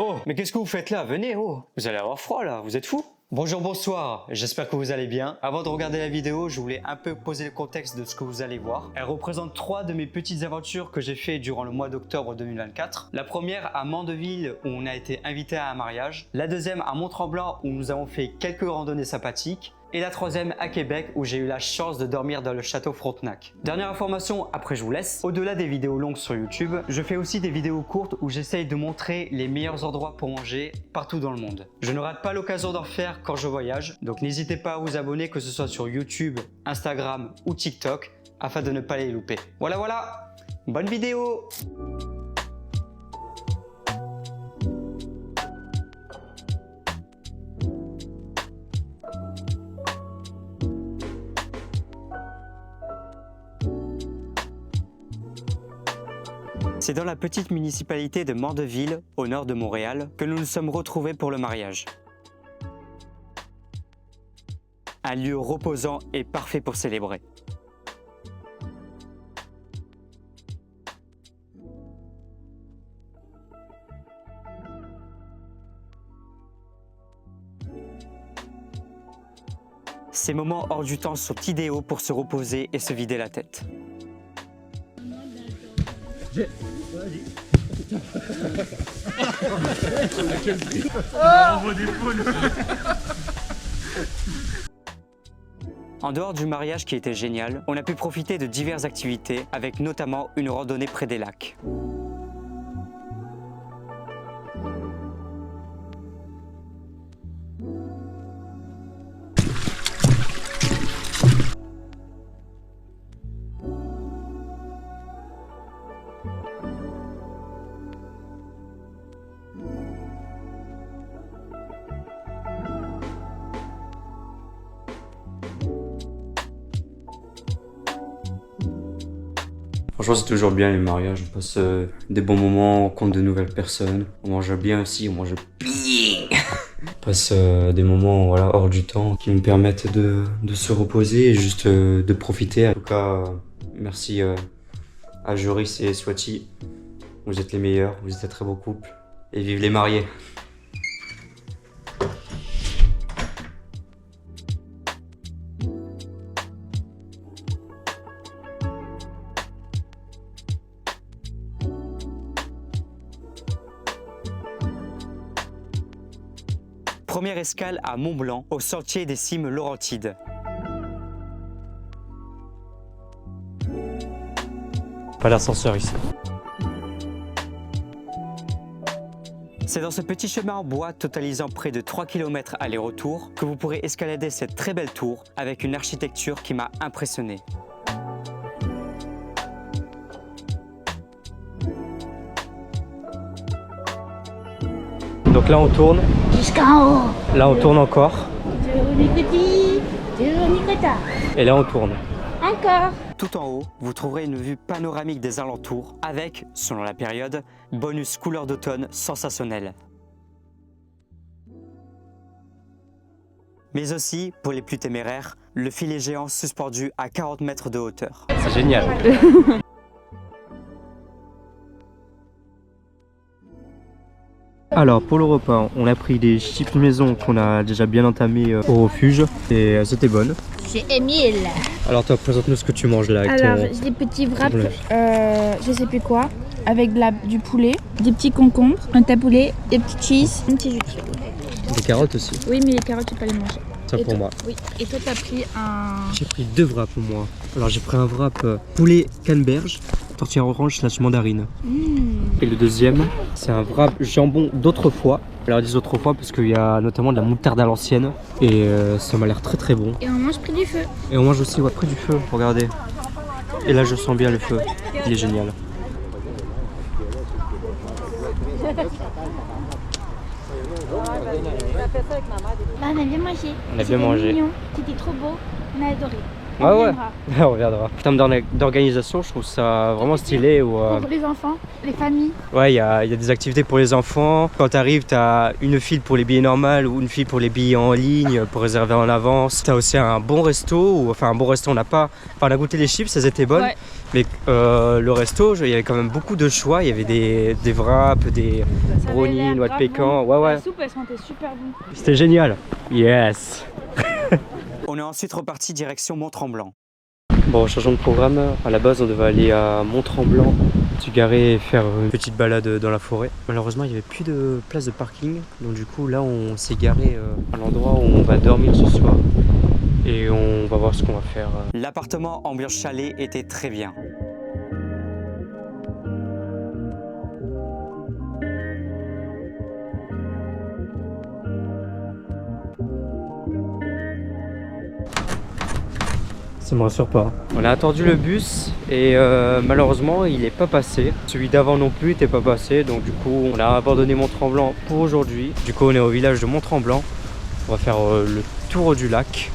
Oh, mais qu'est-ce que vous faites là? Venez, oh. Vous allez avoir froid là, vous êtes fous? Bonjour, bonsoir, j'espère que vous allez bien. Avant de regarder la vidéo, je voulais un peu poser le contexte de ce que vous allez voir. Elle représente 3 de mes petites aventures que j'ai fait durant le mois d'octobre 2024. La première à Mandeville où on a été invité à un mariage. La deuxième à Mont-Tremblant où nous avons fait quelques randonnées sympathiques. Et la troisième à Québec où j'ai eu la chance de dormir dans le château Frontenac. Dernière information, après je vous laisse. Au-delà des vidéos longues sur YouTube, je fais aussi des vidéos courtes où j'essaye de montrer les meilleurs endroits pour manger partout dans le monde. Je ne rate pas l'occasion d'en faire quand je voyage, donc n'hésitez pas à vous abonner que ce soit sur YouTube, Instagram ou TikTok afin de ne pas les louper. Voilà, bonne vidéo! C'est dans la petite municipalité de Mandeville, au nord de Montréal, que nous nous sommes retrouvés pour le mariage. Un lieu reposant et parfait pour célébrer. Ces moments hors du temps sont idéaux pour se reposer et se vider la tête. En dehors du mariage qui était génial, on a pu profiter de diverses activités avec notamment une randonnée près des lacs. Franchement, c'est toujours bien les mariages, on passe des bons moments, on rencontre de nouvelles personnes, on mange bien aussi, on mange bien. On passe des moments voilà, hors du temps qui nous permettent de se reposer et juste de profiter. En tout cas, merci à Joris et Swati, vous êtes les meilleurs, vous êtes un très beau couple et vive les mariés. Première escale à Mont-Blanc, au sentier des cimes Laurentides. Pas d'ascenseur ici. C'est dans ce petit chemin en bois totalisant près de 3 km aller-retour que vous pourrez escalader cette très belle tour avec une architecture qui m'a impressionné. Donc là on tourne. Jusqu'en haut. Là on tourne encore. Et là on tourne. Encore. Tout en haut, vous trouverez une vue panoramique des alentours avec, selon la période, bonus couleur d'automne sensationnel. Mais aussi, pour les plus téméraires, le filet géant suspendu à 40 mètres de hauteur. C'est génial. Alors pour le repas, on a pris des chips maison qu'on a déjà bien entamé au refuge et c'était bonne. C'est Émile. Alors toi, présente-nous ce que tu manges là. Alors j'ai des petits wraps, je sais plus quoi, avec du poulet, des petits concombres, un taboulé, des petits cheese, un petit jus de fruits. Des carottes aussi. Oui, mais les carottes, tu peux pas les manger. Ça Et pour toi- moi. Oui. Et toi, t'as pris un... J'ai pris 2 wraps pour moi. Alors j'ai pris un wrap poulet canneberge, tortilla orange / mandarine. Et le deuxième, c'est un wrap jambon d'autrefois. Alors dis autrefois parce qu'il y a notamment de la moutarde à l'ancienne et ça m'a l'air très très bon. Et on mange près du feu. Et on mange aussi près du feu, regardez. Et là je sens bien le feu, il est génial. Bah, on a bien mangé. On a bien mangé. Mignon. C'était trop beau. On a adoré. Ouais, On ouais. viendra. On regardera. En termes d'organisation, je trouve ça vraiment stylé. Pour les enfants, les familles. Ouais, il y a des activités pour les enfants. Quand tu arrives, tu as une file pour les billets normales ou une file pour les billets en ligne pour réserver en avance. Tu as aussi un bon resto. On a goûté les chips, elles étaient bonnes. Ouais. Mais le resto, il y avait quand même beaucoup de choix. Il y avait des wraps, des brownies, noix de pécan. Ouais, ouais. La soupe, elle sentait super bon. C'était génial. Yes. On est ensuite reparti direction Mont-Tremblant. Bon, changeons de programme. À la base, on devait aller à Mont-Tremblant, se garer et faire une petite balade dans la forêt. Malheureusement, il n'y avait plus de place de parking. Donc du coup, là, on s'est garé à l'endroit où on va dormir ce soir. Et on va voir ce qu'on va faire. L'appartement ambiance chalet était très bien. Ça me rassure pas. On a attendu le bus et malheureusement il n'est pas passé. Celui d'avant non plus n'était pas passé, donc du coup on a abandonné Mont-Tremblant pour aujourd'hui. Du coup on est au village de Mont-Tremblant. On va faire le tour du lac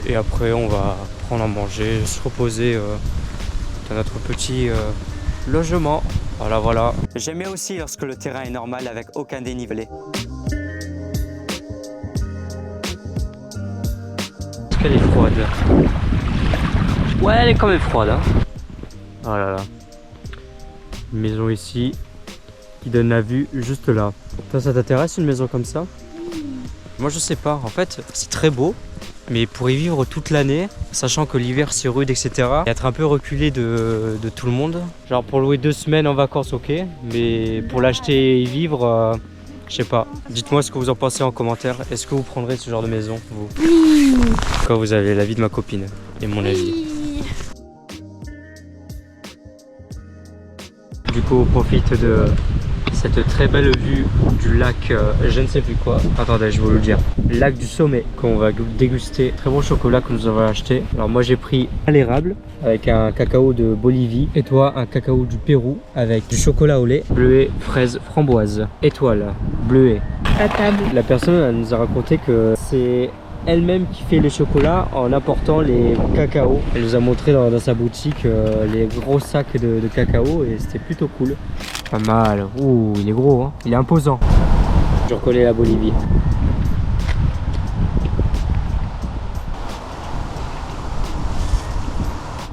et après on va prendre à manger, se reposer dans notre petit logement. Voilà, voilà. J'aimais aussi lorsque le terrain est normal avec aucun dénivelé. Est-ce qu'elle est froide? Ouais, elle est quand même froide. Hein. Oh là là. Une maison ici qui donne la vue juste là. Toi, ça t'intéresse une maison comme ça? Moi, je sais pas. En fait, c'est très beau. Mais pour y vivre toute l'année, sachant que l'hiver c'est rude, etc., et être un peu reculé de tout le monde. Genre pour louer 2 semaines en vacances, ok. Mais pour l'acheter et y vivre, je sais pas. Dites-moi ce que vous en pensez en commentaire. Est-ce que vous prendrez ce genre de maison, vous? Oui. Quand vous avez l'avis de ma copine et mon avis. Du coup, on profite de cette très belle vue du lac, je ne sais plus quoi. Attendez, je vais vous le dire. Lac du Sommet, qu'on va déguster. Très bon chocolat que nous avons acheté. Alors moi, j'ai pris à l'érable avec un cacao de Bolivie. Et toi, un cacao du Pérou avec du chocolat au lait, bleuet, fraise, framboise, étoile, bleuet. À table. La personne elle nous a raconté que c'est elle-même qui fait les chocolats en apportant les cacaos. Elle nous a montré dans sa boutique les gros sacs de cacao et c'était plutôt cool. Pas mal. Ouh, il est gros, hein. Il est imposant. Je reconnais la Bolivie.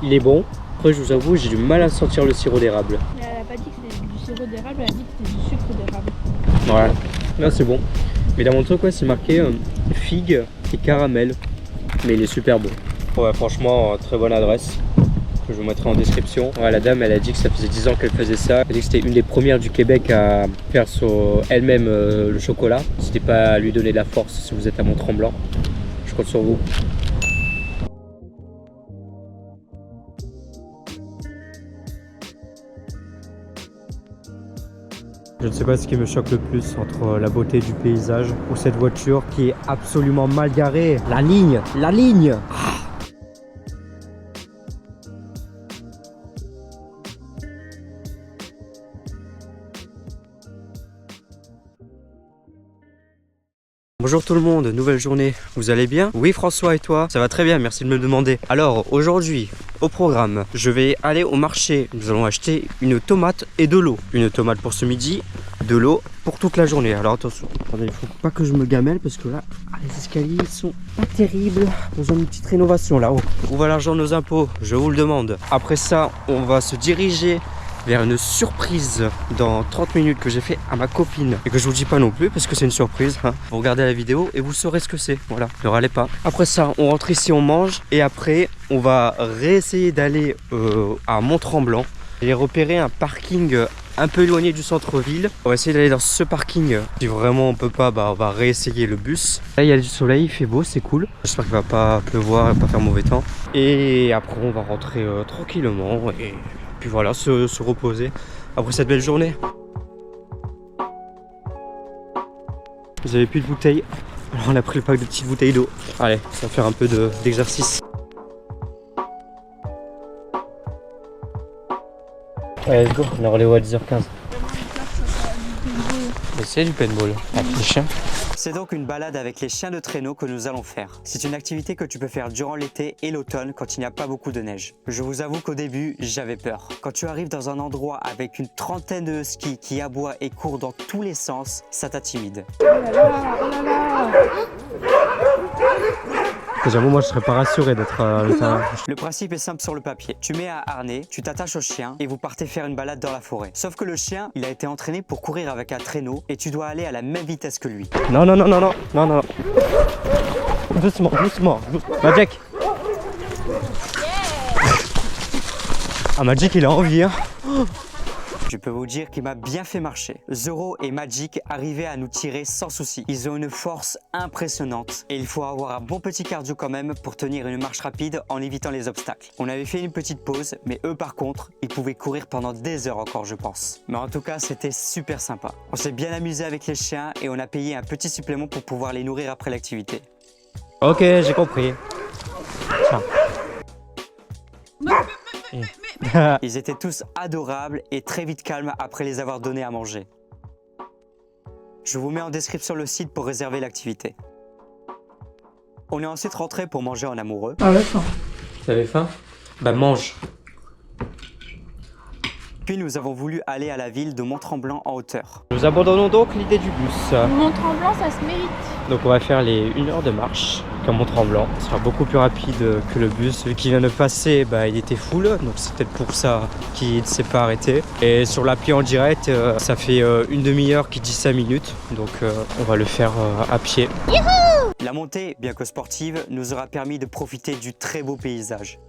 Il est bon. Après, je vous avoue, j'ai du mal à sentir le sirop d'érable. Elle a pas dit que c'était du sirop d'érable, elle a dit que c'était du sucre d'érable. Ouais, là c'est bon. Mais dans mon truc, ouais, c'est marqué figue et caramel. Mais il est super bon. Ouais, franchement, très bonne adresse. Que je vous mettrai en description. Ouais, la dame, elle a dit que ça faisait 10 ans qu'elle faisait ça. Elle a dit que c'était une des premières du Québec à faire elle-même le chocolat. N'hésitez pas à lui donner de la force si vous êtes à Mont-Tremblant. Je compte sur vous. Je ne sais pas ce qui me choque le plus entre la beauté du paysage ou cette voiture qui est absolument mal garée. La ligne. Bonjour tout le monde, nouvelle journée, vous allez bien? Oui François et toi? Ça va très bien, merci de me le demander. Alors aujourd'hui, au programme, je vais aller au marché. Nous allons acheter une tomate et de l'eau. Une tomate pour ce midi, de l'eau pour toute la journée. Alors attention, attendez, il faut pas que je me gamelle parce que là, les escaliers sont pas terribles. Besoin d'une petite rénovation là-haut. Où va l'argent de nos impôts? Je vous le demande. Après ça, on va se diriger vers une surprise dans 30 minutes que j'ai fait à ma copine et que je vous dis pas non plus parce que c'est une surprise, hein. Vous regardez la vidéo et vous saurez ce que c'est, voilà, ne râlez pas. Après ça, on rentre ici, on mange et après on va réessayer d'aller à Mont-Tremblant et repérer un parking un peu éloigné du centre-ville. On va essayer d'aller dans ce parking. Si vraiment on peut pas, bah on va réessayer le bus. Là il y a du soleil, il fait beau, c'est cool. J'espère qu'il va pas pleuvoir et pas faire mauvais temps. Et après on va rentrer tranquillement et puis voilà, se reposer après cette belle journée. Vous avez plus de bouteilles, alors on a pris le pack de petites bouteilles d'eau. Allez, ça va faire un peu d'exercice. Allez, let's go, on a rendez-vous à 10h15. Mais c'est du paintball, avec les chiens. C'est donc une balade avec les chiens de traîneau que nous allons faire. C'est une activité que tu peux faire durant l'été et l'automne quand il n'y a pas beaucoup de neige. Je vous avoue qu'au début, j'avais peur. Quand tu arrives dans un endroit avec une trentaine de huskies qui aboient et courent dans tous les sens, ça t'intimide. Oh là là, oh là là. J'avoue, moi je serais pas rassuré d'être à l'intérieur. Le principe est simple sur le papier. Tu mets un harnais, tu t'attaches au chien et vous partez faire une balade dans la forêt. Sauf que le chien, il a été entraîné pour courir avec un traîneau et tu dois aller à la même vitesse que lui. Non, non, non, non, non, non, non. Doucement, doucement. Magic. Ah, Magic, il a envie, hein. Je peux vous dire qu'il m'a bien fait marcher. Zoro et Magic arrivaient à nous tirer sans souci. Ils ont une force impressionnante et il faut avoir un bon petit cardio quand même pour tenir une marche rapide en évitant les obstacles. On avait fait une petite pause, mais eux par contre, ils pouvaient courir pendant des heures encore je pense. Mais en tout cas, c'était super sympa. On s'est bien amusé avec les chiens et on a payé un petit supplément pour pouvoir les nourrir après l'activité. Ok, j'ai compris. Tiens. Ils étaient tous adorables et très vite calmes après les avoir donnés à manger. Je vous mets en description le site pour réserver l'activité. On est ensuite rentré pour manger en amoureux. T'avais faim? Bah mange. Puis nous avons voulu aller à la ville de Mont-Tremblant en hauteur. Nous abandonnons donc l'idée du bus. Mont-Tremblant, ça se mérite. Donc on va faire les 1 heure de marche comme Mont-Tremblant. Ce sera beaucoup plus rapide que le bus. Celui qui vient de passer, bah, il était full. Donc c'est peut-être pour ça qu'il ne s'est pas arrêté. Et sur l'appli en direct, ça fait une demi-heure qui dit 5 minutes. Donc on va le faire à pied. La montée, bien que sportive, nous aura permis de profiter du très beau paysage.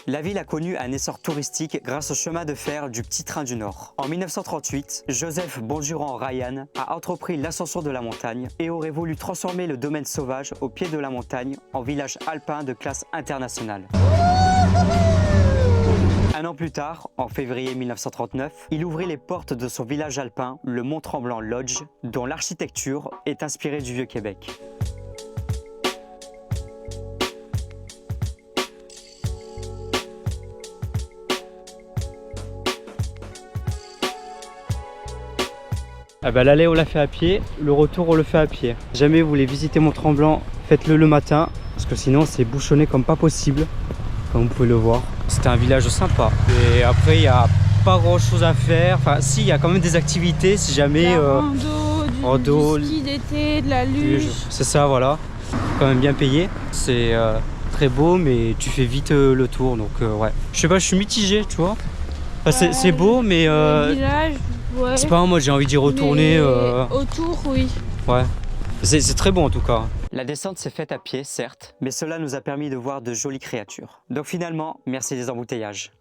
La ville a connu un essor touristique grâce au chemin de fer du Petit Train du Nord. En 1938, Joseph Bondurant Ryan a entrepris l'ascension de la montagne et aurait voulu transformer le domaine sauvage au pied de la montagne en village alpin de classe internationale. Un an plus tard, en février 1939, il ouvrit les portes de son village alpin, le Mont-Tremblant Lodge, dont l'architecture est inspirée du Vieux-Québec. Ah bah l'aller on l'a fait à pied, le retour on le fait à pied. Si jamais vous voulez visiter Mont-Tremblant, faites-le le matin, parce que sinon c'est bouchonné comme pas possible, comme vous pouvez le voir. C'était un village sympa. Et après il n'y a pas grand chose à faire, enfin si, il y a quand même des activités si jamais... rando, du ski d'été, de la luge. C'est ça, voilà. Quand même bien payé. C'est très beau, mais tu fais vite le tour, donc ouais. Je sais pas, je suis mitigé, tu vois. Enfin, Ouais, c'est beau, mais... Le village, ouais. C'est pas moi, j'ai envie d'y retourner. Mais autour, oui. Ouais. C'est très bon en tout cas. La descente s'est faite à pied, certes, mais cela nous a permis de voir de jolies créatures. Donc finalement, merci des embouteillages.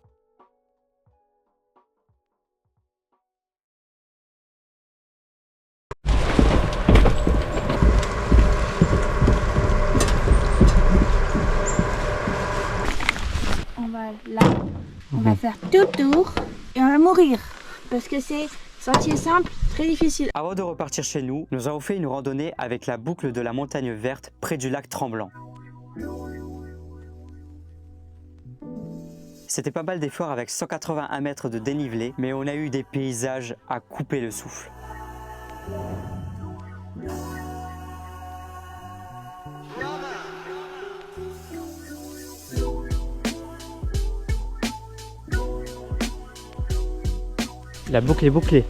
On va là, on va faire tout le tour et on va mourir. Parce que c'est sentier simple, très difficile. Avant de repartir chez nous, nous avons fait une randonnée avec la boucle de la montagne verte près du lac Tremblant. C'était pas mal d'efforts avec 181 mètres de dénivelé, mais on a eu des paysages à couper le souffle. La boucle est bouclée.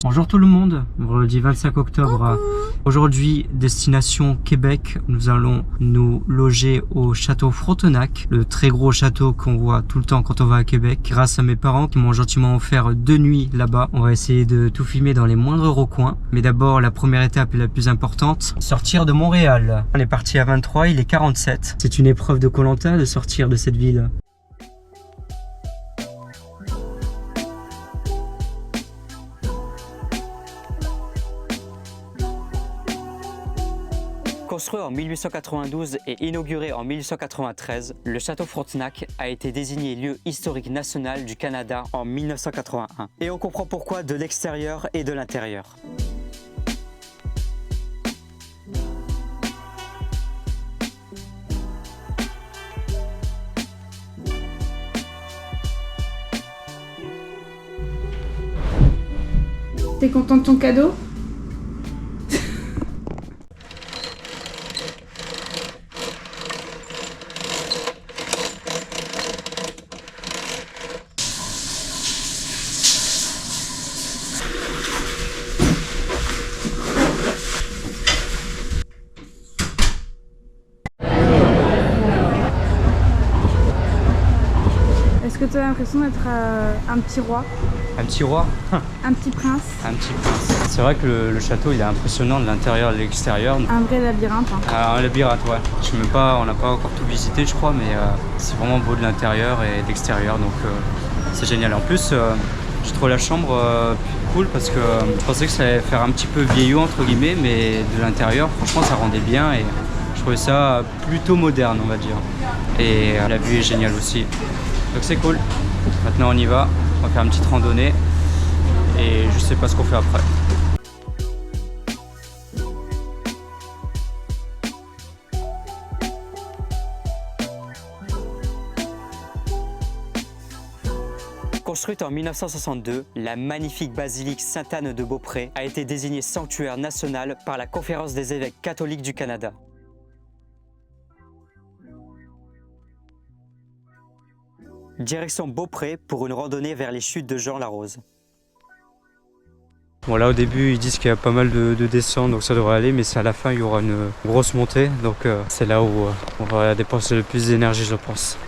Bonjour tout le monde, vendredi 25 octobre. Aujourd'hui, destination Québec. Nous allons nous loger au château Frontenac, le très gros château qu'on voit tout le temps quand on va à Québec. Grâce à mes parents qui m'ont gentiment offert 2 nuits là-bas. On va essayer de tout filmer dans les moindres recoins. Mais d'abord, la première étape et la plus importante, sortir de Montréal. On est parti à 23, il est 47. C'est une épreuve de Koh-Lanta de sortir de cette ville. Construit en 1892 et inauguré en 1893, le château Frontenac a été désigné lieu historique national du Canada en 1981. Et on comprend pourquoi de l'extérieur et de l'intérieur. T'es content de ton cadeau ? t'as l'impression d'être un petit roi, Un petit roi, un petit prince, un petit prince. C'est vrai que le château il est impressionnant de l'intérieur et de l'extérieur. un vrai labyrinthe. Hein. Un labyrinthe, ouais. Je sais même pas, on n'a pas encore tout visité, je crois, mais c'est vraiment beau de l'intérieur et de l'extérieur, donc c'est génial. En plus, j'ai trouvé la chambre cool parce que je pensais que ça allait faire un petit peu vieillot entre guillemets, mais de l'intérieur, franchement, ça rendait bien et je trouvais ça plutôt moderne, on va dire. Et la vue est géniale aussi. Donc c'est cool. Maintenant, on y va. On va faire une petite randonnée et je sais pas ce qu'on fait après. Construite en 1962, la magnifique basilique Sainte-Anne de Beaupré a été désignée sanctuaire national par la Conférence des évêques catholiques du Canada. Direction Beaupré pour une randonnée vers les chutes de Jean Larose. Bon là au début ils disent qu'il y a pas mal de descentes donc ça devrait aller, mais c'est à la fin il y aura une grosse montée, donc c'est là où on va dépenser le plus d'énergie je pense.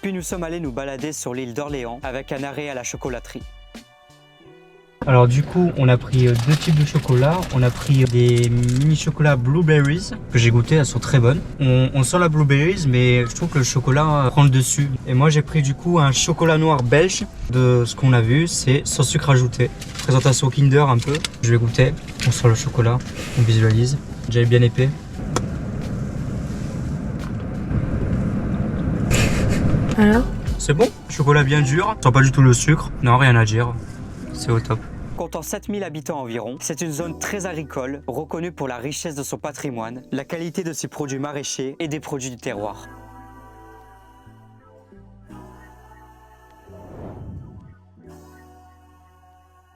Puis nous sommes allés nous balader sur l'île d'Orléans avec un arrêt à la chocolaterie. Alors du coup on a pris deux types de chocolat. On a pris des mini chocolats blueberries que j'ai goûté, elles sont très bonnes. On sent la blueberries mais je trouve que le chocolat prend le dessus. Et moi j'ai pris du coup un chocolat noir belge. De ce qu'on a vu c'est sans sucre ajouté. Présentation Kinder un peu. Je vais goûter, on sent le chocolat, on visualise. Déjà bien épais. Alors ? C'est bon, chocolat bien dur, sent pas du tout le sucre. Non, rien à dire, c'est au top. Comptant 7000 habitants environ, c'est une zone très agricole, reconnue pour la richesse de son patrimoine, la qualité de ses produits maraîchers et des produits du terroir.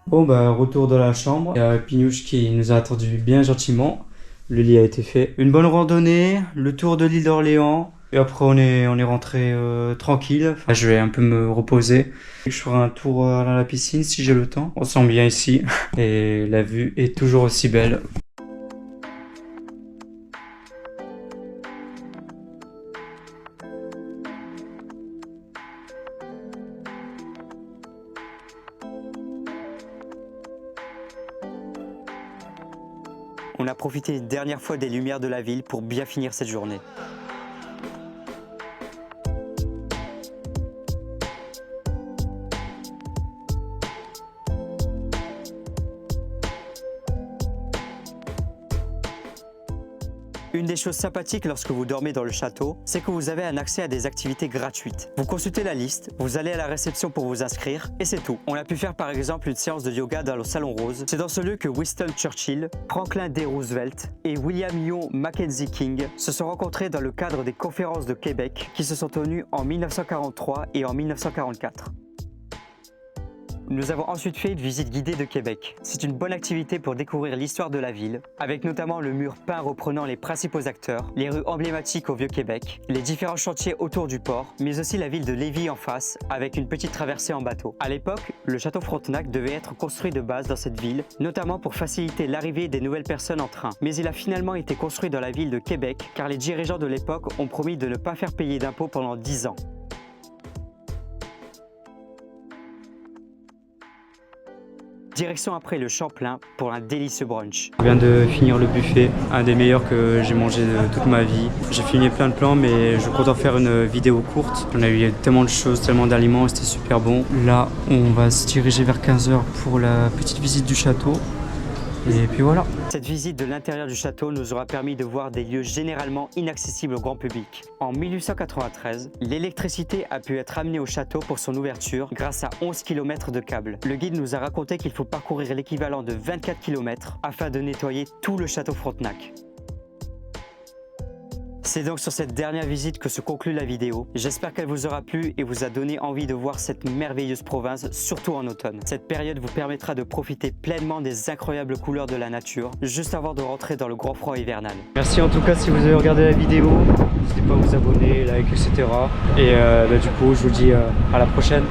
Bon bah retour dans la chambre, il y a Pinouche qui nous a attendu bien gentiment. Le lit a été fait. Une bonne randonnée, le tour de l'île d'Orléans. Et après on est rentré tranquille. Enfin, je vais un peu me reposer. Je ferai un tour à la piscine si j'ai le temps. On sent bien ici et la vue est toujours aussi belle. On a profité une dernière fois des lumières de la ville pour bien finir cette journée. Une des choses sympathiques lorsque vous dormez dans le château, c'est que vous avez un accès à des activités gratuites. Vous consultez la liste, vous allez à la réception pour vous inscrire, et c'est tout. On a pu faire par exemple une séance de yoga dans le Salon Rose. C'est dans ce lieu que Winston Churchill, Franklin D. Roosevelt et William Lyon Mackenzie King se sont rencontrés dans le cadre des conférences de Québec qui se sont tenues en 1943 et en 1944. Nous avons ensuite fait une visite guidée de Québec. C'est une bonne activité pour découvrir l'histoire de la ville, avec notamment le mur peint reprenant les principaux acteurs, les rues emblématiques au Vieux-Québec, les différents chantiers autour du port, mais aussi la ville de Lévis en face, avec une petite traversée en bateau. À l'époque, le château Frontenac devait être construit de base dans cette ville, notamment pour faciliter l'arrivée des nouvelles personnes en train. Mais il a finalement été construit dans la ville de Québec, car les dirigeants de l'époque ont promis de ne pas faire payer d'impôts pendant 10 ans. Direction après le Champlain pour un délicieux brunch. Je viens de finir le buffet, un des meilleurs que j'ai mangé de toute ma vie. J'ai filmé plein de plans mais je compte en faire une vidéo courte. On a eu tellement de choses, tellement d'aliments, c'était super bon. Là, on va se diriger vers 15 h pour la petite visite du château. Et puis voilà. Cette visite de l'intérieur du château nous aura permis de voir des lieux généralement inaccessibles au grand public. En 1893, l'électricité a pu être amenée au château pour son ouverture grâce à 11 km de câbles. Le guide nous a raconté qu'il faut parcourir l'équivalent de 24 km afin de nettoyer tout le château Frontenac. C'est donc sur cette dernière visite que se conclut la vidéo. J'espère qu'elle vous aura plu et vous a donné envie de voir cette merveilleuse province, surtout en automne. Cette période vous permettra de profiter pleinement des incroyables couleurs de la nature, juste avant de rentrer dans le grand froid hivernal. Merci en tout cas si vous avez regardé la vidéo. N'hésitez pas à vous abonner, like, etc. Et du coup, je vous dis à la prochaine.